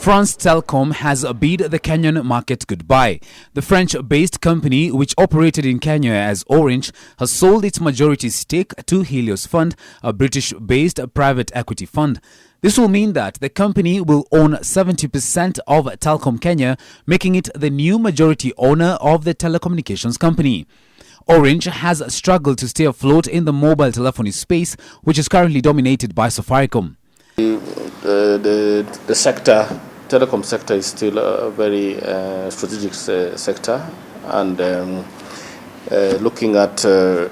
France Telkom has bid the Kenyan market goodbye. The French-based company, which operated in Kenya as Orange, has sold its majority stake to Helios Fund, a British-based private equity fund. This will mean that the company will own 70% of Telkom Kenya, making it the new majority owner of the telecommunications company. Orange has struggled to stay afloat in the mobile telephony space, which is currently dominated by Safaricom. The sector, telecom sector, is still a very strategic sector, and looking at as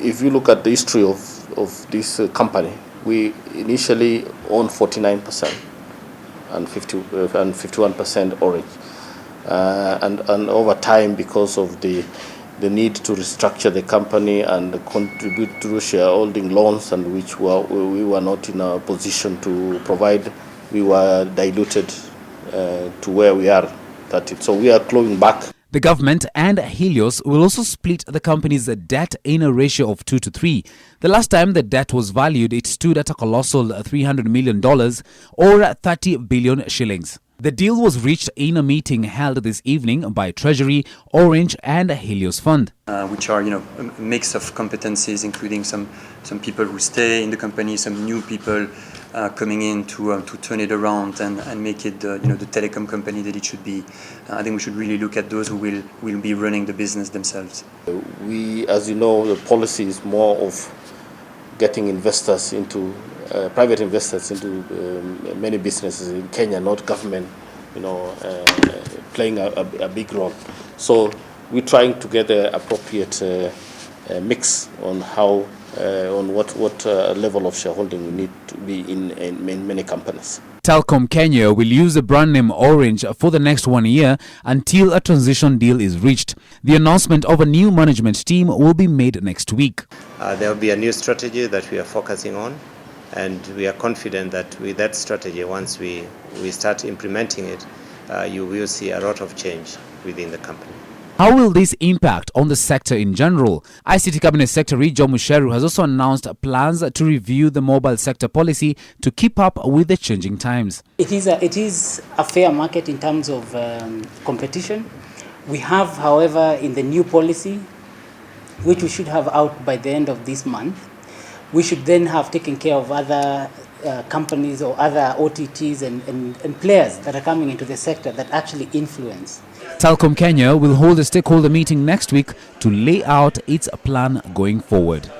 if you look at the history of this company, we initially owned 49% and 51% Orange, and over time, because of the need to restructure the company and contribute to shareholding loans, and which we were not in a position to provide, we were diluted to where we are. So we are clawing back. The government and Helios will also split the company's debt in a ratio of 2-3. The last time the debt was valued, it stood at a colossal $300 million or 30 billion shillings. The deal was reached in a meeting held this evening by Treasury, Orange and Helios Fund. Which are, a mix of competencies, including some people who stay in the company, some new people coming in to turn it around and make it the telecom company that it should be. I think we should really look at those who will be running the business themselves. We, as you know, the policy is more of getting investors into private investors into many businesses in Kenya, not government, playing a big role. So we're trying to get an appropriate mix on how, on what level of shareholding we need to be in many companies. Telkom Kenya will use the brand name Orange for the next 1 year until a transition deal is reached. The announcement of a new management team will be made next week. There will be a new strategy that we are focusing on, and we are confident that with that strategy, once we start implementing it, you will see a lot of change within the company. How will this impact on the sector in general? ICT Cabinet Secretary John Musheru has also announced plans to review the mobile sector policy to keep up with the changing times. It is a fair market in terms of competition. We have, however, in the new policy, which we should have out by the end of this month, we should then have taken care of other companies or other OTTs and players that are coming into the sector that actually influence. Telkom Kenya will hold a stakeholder meeting next week to lay out its plan going forward.